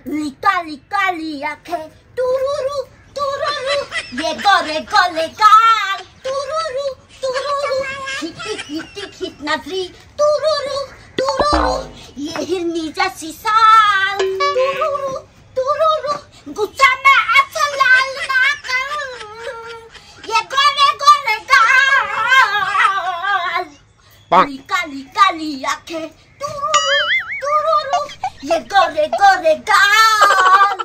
लिका लिका लिया खे तुरुरु तुरुरु ये गोरे गोले गाल तुरुरु तुरुरु हिटी हिटी हिट नजरी तुरुरु तुरुरु ये हिरनी जैसी साल तुरुरु तुरुरु गुस्सा में ऐसा लाल नाकल ये गोरे गोरे गाल लिका लिका लिया खे तुरुरु तुरुरु ये गोरे गोरे गाल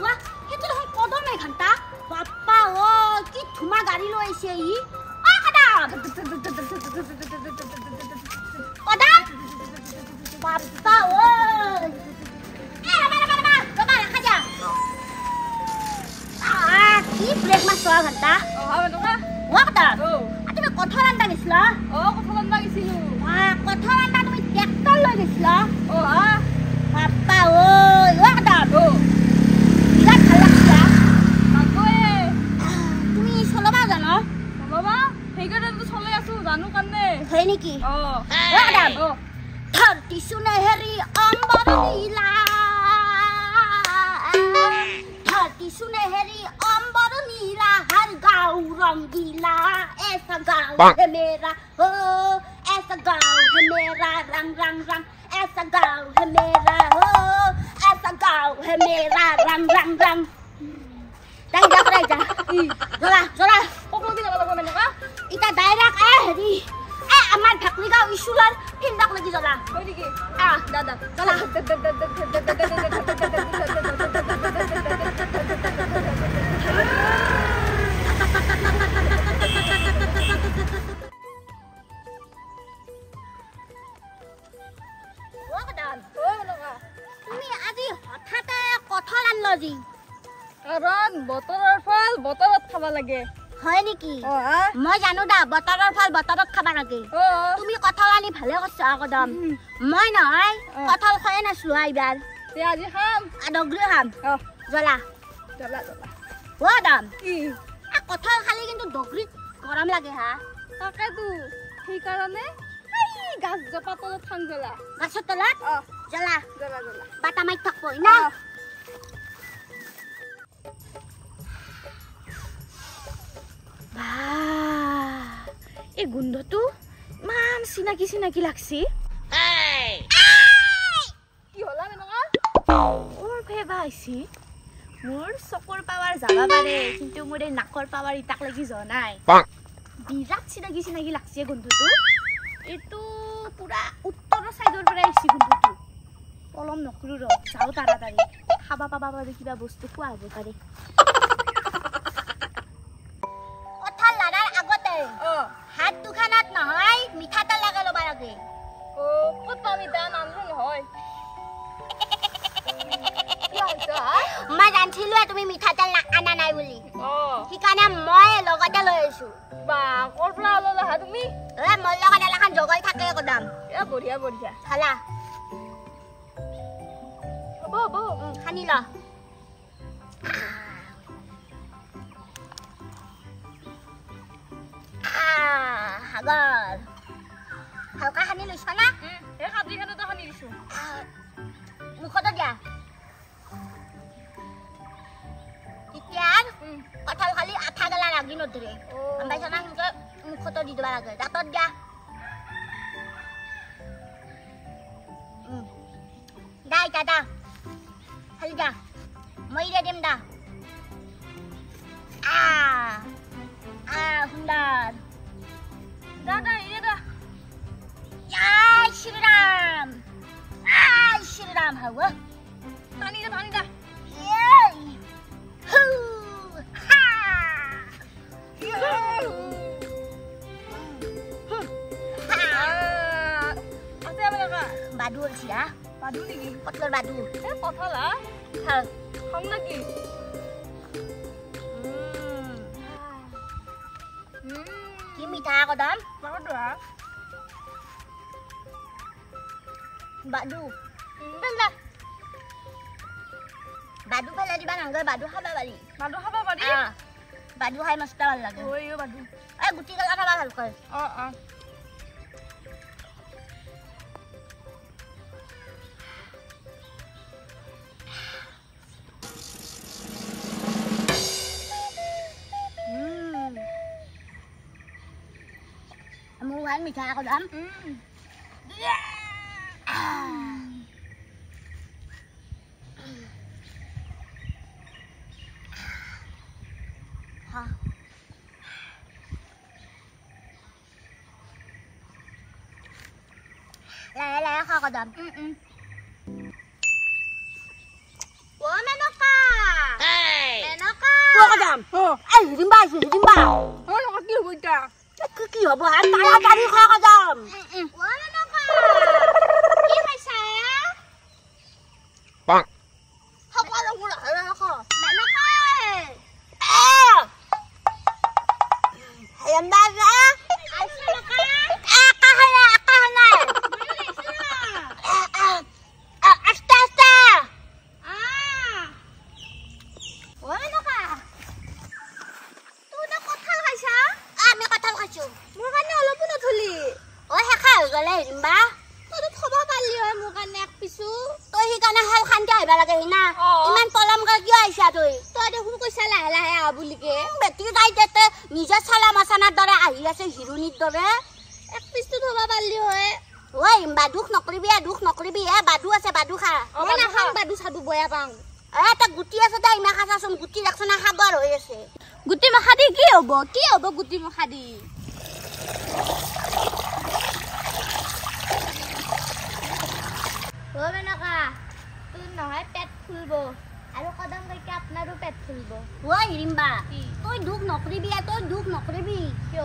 वाह ये तो हम कदम में घंटा पापा ओ की धुमा गाड़ी लो ऐसे ही आ कदा कदा पापा ओ ए बाबा खा जा आ की ब्रेक में सो घंटा हां बेटा वा कदा তুমি কঠল আনতা গিছলা কঠল আনতা গিছিলো কঠল আনতা তুমি ট্রাক্টর লৈ গিছলা পাপা ও वा कदा বিরাট ভাল লাগছিলা তাকয়ে তুমি চলাবা জানো চলাবা সেইকাৰণে তো চলাই আছো জানো কানে হয় নেকি वा कदा ধরতি সুনেহেরি অম্বর নীলা धरती सुनहरी अंबर नीला हर गाँव रंगीला ऐसा गाँव है मेरा हो ऐसा गाँव है मेरा रंग रंग रंग ऐसा गाँव है मेरा हो ऐसा गाँव है मेरा रंग रंग रंग राजा जोला जोला পকলো দি যাব মেনকা इता डायरेक्ट हेरी আমার ঢাকলি গাঁও ইস্যুলার ফিন্দাক লাগি জ্বলা হয় নেকি দাদা জ্বলা তুমি আজি হঠাতে কঠল আনলো জি কাৰণ বতৰৰ ফল বতৰত খাব লাগে হয় নেকি মই জানো দা বতৰৰ ফল বতৰত খাবা লাগে তুমি কঠল আনি ভালে কৈছা আকদম মই নহয় কঠল খয়ে নাছলো এইবাৰ তে আজি খাম আদগ্ৰী খাম জ্বলা জ্বলা জ্বলা ও দাম কি কঠল খালি কিন্তু দগৰীত গৰম লাগে হা তাকেতো সেইকাৰণে এই গাছ জপা তলত খাং জ্বলা গাছৰ তলত জ্বলা জ্বলা জ্বলা বাটা মাৰি থাকব না এই গোন্ধটো ইমান চিনাকি চিনাকি লাগছি কি হলা মেনকা ওর ফেবা আইছি মোর চকুৰ পাৱাৰ যাবা পাৰে কিন্তু মোৰে নাকৰ পাৱাৰ ইটাক লাগি যোৱা নাই বিৰাট চিনাকি চিনাকি লাগছে গোন্ধটো এটো পুৰা উত্তৰ সাইডৰ পৰা আইছি গোন্ধটো পলম নকৰো ৰ যাও তাড়াতাড়ি খাবা পাবা পাৰে কিবা বস্তু খোৱা হ'ব পাৰে কঠল লাগাৰ আগতে হাত দুখানত নহয় মিঠাতেল লগাই ল'বা লাগে ক'ত পামি দা নামৰো নহয় মই জানছিলো তুমি মিঠাতেল আনা নাই বুলি সেইকাৰণে মই লগতে লৈ আহিছো বা ক'ৰ পৰা ললা হা তুমি মই লগত এলাখান জগাই থাকে কদম বঢ়িয়া বঢ়িয়া খালা হ'ব হ'ব খানি ল হাগৰ হালকা খানি লৈছ না এই খাদ্যখনতো খানি দিছো মুখতো দিয়া এতিয়া কঁঠাল খালি আঠা গেলা লাগি নধৰে গম পাইছ না সেনেকে মুখতো দি দিব লাগে দাঁতত দিয়া দা এতিয়া দা খালি দা মই দিয়ে দিম দা সুন্দৰ দাদা ইয়ে দা জয় শ্ৰীৰাম হ'ব পানী দা Badu sih ya. Badu nih. Kotlor badu. Kotlor lah. Hal. Kamu lagi. কি মিঠা কদম বাদু বাদু ফেলে দিবা নালাগে বাদু খাবা পাৰি বাদু খাই মস্ত ভাল লাগে এই গুটি গলা খাবা ভালকৈ মোৰ ভাল মিঠা কদম লাহে খা কদম মেনকা কদম এই হিৰিম্বা কি হ'ব এতিয়া কি হ'ব তাড়াতাড়ি খা কদম কি খাইছা সকলো মোৰ মেনকা নিজৰ চালা মাছানাৰ দৰে আহি আছে হিৰোনিৰ দৰে এক পিছটো থব পাৰলি হয় ঐ বাদুক নকৰিবি বাদু আছে বাদু খা মই নাখাম বাদু চাদু বয়া পাওঁ এটা গুটি আছে দে ইমা খাচাচোন গুটি ৰাখছ না খাবৰ হৈ আছে গুটি মখা দি কি হ'ব গুটি মখা দি ও মেনকা তোৰ নহয় পেট ফুলব আৰু কদম কৈকে আপোনাৰো পেট ফুলব ঐ হিৰিম্বা তই দুখ নকৰিবি কিয়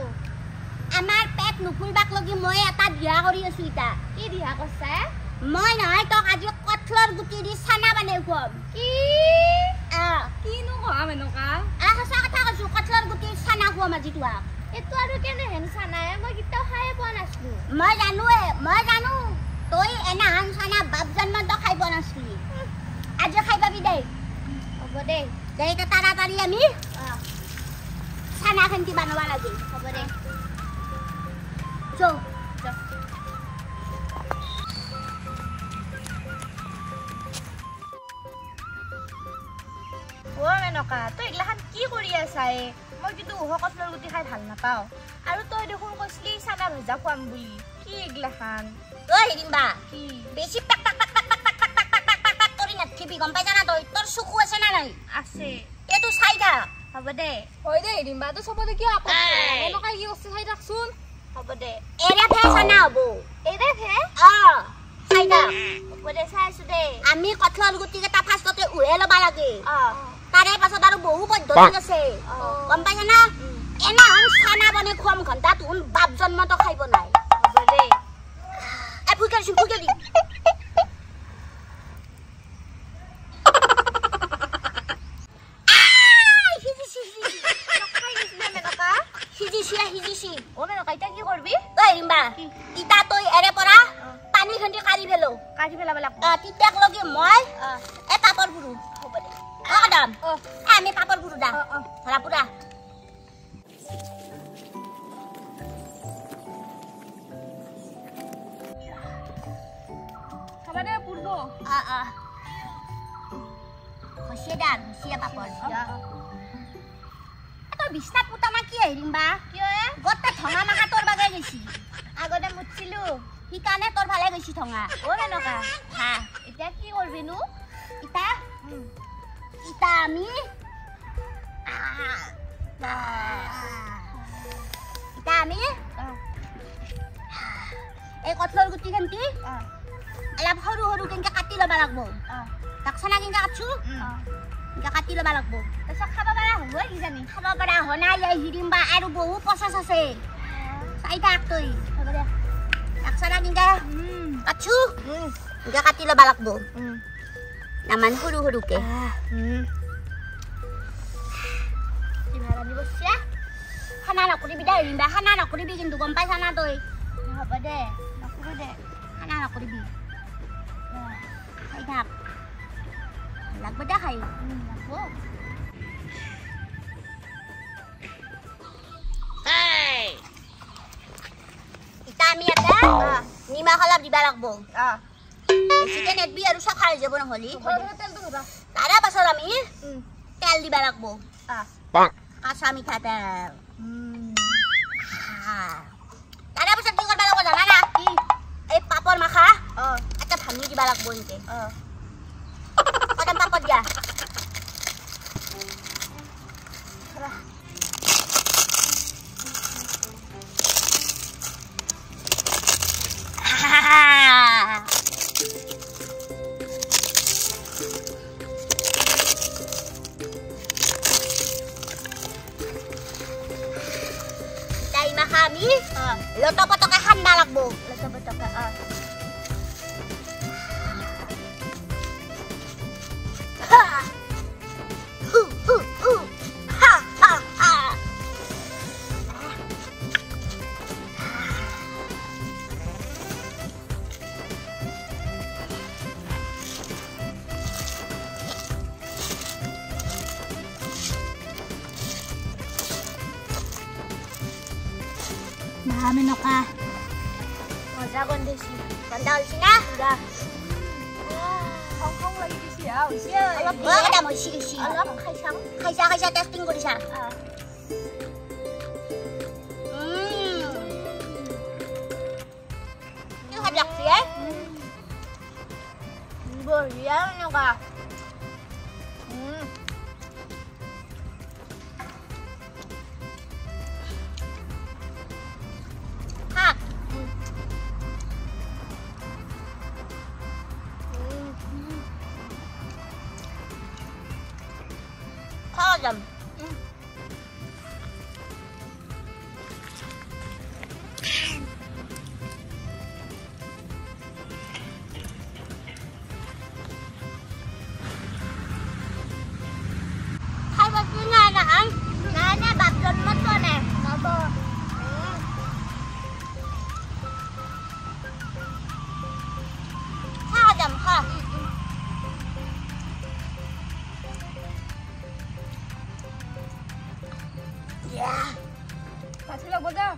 আমাৰ পেট নুফুলবাক লগি মই এটা বিয়া কৰি আছো ইটা কি বিয়া কৰছা মই নহয় তোক আজি কঠলৰ গুটি দি চানা বনাই খুৱাম কি কিনো কোৱা মেনকা সঁচা কথা কৈছো কঠলৰ গুটি চানা খুৱাম আজি তোক এটো আৰু কেনে হেন চানায়ে মই কিটা খাই পোৱা নাছিলো মই জানো তই এনাহান চানা বাপ জন্মত খাই পোৱা নাছিলি আজি খাই পাবি দেই হ'ব দে এতিয়া তাড়াতাড়ি আমি চানা খান্তি বানাব লাগে হ'ব দে মেনকা তই এগিলাখান কি কৰি আছাই মই কিন্তু কঠলৰ গুটি খাই ভাল নাপাওঁ আৰু তই দেখোন কৈছিলি চানা ভজা খুৱাম বুলি কি এগিলাখান ঐ হিৰিম্বা কি বেছি পেক কৰি নাথিবি গম পাইছা না তই তোৰ চকু আছে না নাই আছে এইটো চাই থাক হ'ব দে হয় দে হিৰিম্বা তো চবতে কিয় এনেকুৱা কি আছে চাই থাকচোন হ'ব দে এৰে ফে চানা হ'ব এৰে ফে চাই থাক হ'ব দে চাই আছো দে আমি কঠলৰ গুটি কেইটা ফাৰ্ষ্টতে উহে ল'ব লাগে তাৰে পাছত আৰু বহু পদ্ধতি আছে গম পাইছা না এনাহান চানা বনাই খুৱাম ঘণ্টা তোৰ বাপ জন্মতো খাই বনাই হ'ব দে ফুকে দি সিজিছি ও মেনকা ইটা কি কৰবি ঐ হিৰিম্বা ইটা তই এৰে পৰা পানী খন্দি কাঢ়ি পেলাব লাগিব তিতাক লগি মই এ পাপৰ গুৰু হ'ব দে কদম আমি পাপৰ গুৰু দা ধৰা পুৰা খাবা দে পুৰব হসিয়ে পাপৰ তোৰ বিছনাত পুতা না কি হিৰিম্বা কিয় গোটেই ঠঙা মাখা তোৰ বাগে গৈছি আগতে মুছিলো সেইকাৰণে তোৰ ভালে গৈছি ঠঙা ও মেনকা হা এতিয়া কি কৰবিনো ইটা আমি এই কঠলৰ গুটি খান্তি অলপ সৰু কেনেকে কাটি ল'ব লাগিব তাক চানা কেনেকে কাটছো এনেকে কাটি ল'ব লাগিব তাৰপিছত খাব পৰা হ'ব কিজানি খাব পৰা হনাই হিৰিম্বা আৰু বহু প্ৰচেছ আছে চাই থাক তই হ'ব দে তাক চানা কেনেকে কাটছো এনেকে কাটি ল'ব লাগিব নামান সৰুকে খানা নকৰিবি দে ৰিম্বা খানা নকৰিবি কিন্তু গম পাইছা না তই হ'ব দে নকৰো দে খানা নকৰিবি খাই থাক লাগব দে খাই লাগব ইতা আমি এটা নিমখ অলপ দিবা লাগব বেছিকে নেটবি আৰু চব খাই যাব নহলি তাৰে পাছত আমি তেল দিবা লাগব কাঁচা মিঠাতেল তাৰে পাছত কি কৰবা লাগব জানা না কি এই পাপৰ মাখা এটা ভাঙি দিবা লাগব এনেকে কদম পাপৰ দিয়া kami loto potoke handa lakbo loto potoke Marami na ka. Mazagon din siya. Ganda ulit siya na. Udah. Hong lagi di siya. Alam mo, kada mo siya. Alam, kaysa testing ko din siya. Yung hadlak siya? Yan ano ka? Kadam. Hai bác sĩ này nè anh. Nè bác gần mất rồi nè. Nó bơ. Kadam ha. Kasih lah bodoh.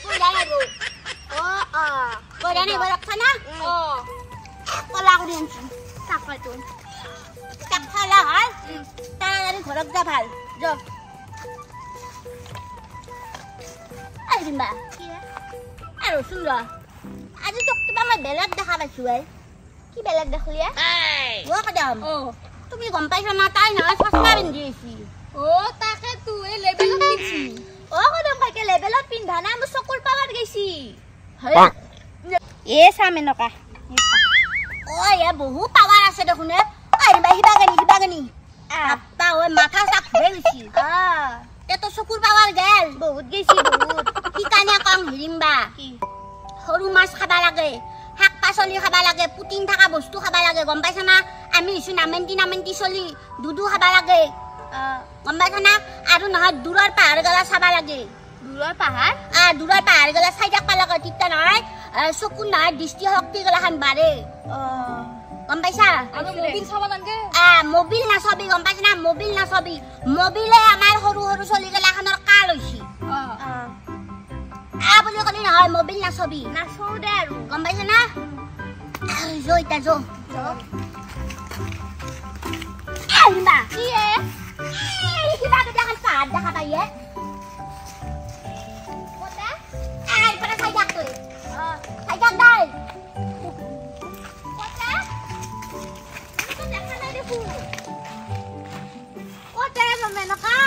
Bodoh ni bu. Bodoh ni balak sana. Kalau aku dia tak itu. Tak salah kan? Tangan dari korak dah hal. Jom. Ayo mbak. Aduh sudah. Aduh cok tu mama belak dah apa suai? Ki belak dah kuliah? Gua kadam. তুমি গম পাইছ না তাই না সস্তা পিন্ধিছি তাকেতো এই লেবেলত পিন্ধছি কদম কাকে লেবেলত পিন্ধা নাই মোৰ চকুৰ পাৱাৰ গৈছি চামে নকা এ বহু পাৱাৰ আছে দেখোন হিবাগানি আপা মাথা চাক হৈ গৈছি তো চকুৰ পাৱাৰ গেল বহুত গৈছি বহুত কি কাৰণে কম হিৰিম্বা সৰু মাছ খাবা লাগে শাক পাচলি খাবা লাগে পুটিন থকা বস্তু খাবা লাগে গম পাইছ না আমি ইছু নামেন্টি চলি দুধু খাবা লাগে গম পাইছ না আৰু নহয় দূৰৰ পাহাৰ গলা চাবা লাগে দূৰৰ পাহাৰ দূৰৰ পাহাৰ গলা চাই থাকবা লাগে তিতা নহয় চকু নহয় দৃষ্টি শক্তি গলা খান বাঢ়ে গম পাইছা আৰু মোবিল চাব নালাগে মোবিল নাচাবি গম পাইছ না মোবিল নাচাবি মোবিলে আমাৰ সৰু সৰু চলি গলা খানৰ কাল হৈছে বুলি কলি নহয় মোবিল নাচাবি নাচো দে আৰু গম পাইছ না জয়তা জো Limba. Iya. Kita kedakan pada kata ya. Kota? Pada sajak tuh. Sajak dai. Kota? Kota mana deh bu? Kota sama mereka.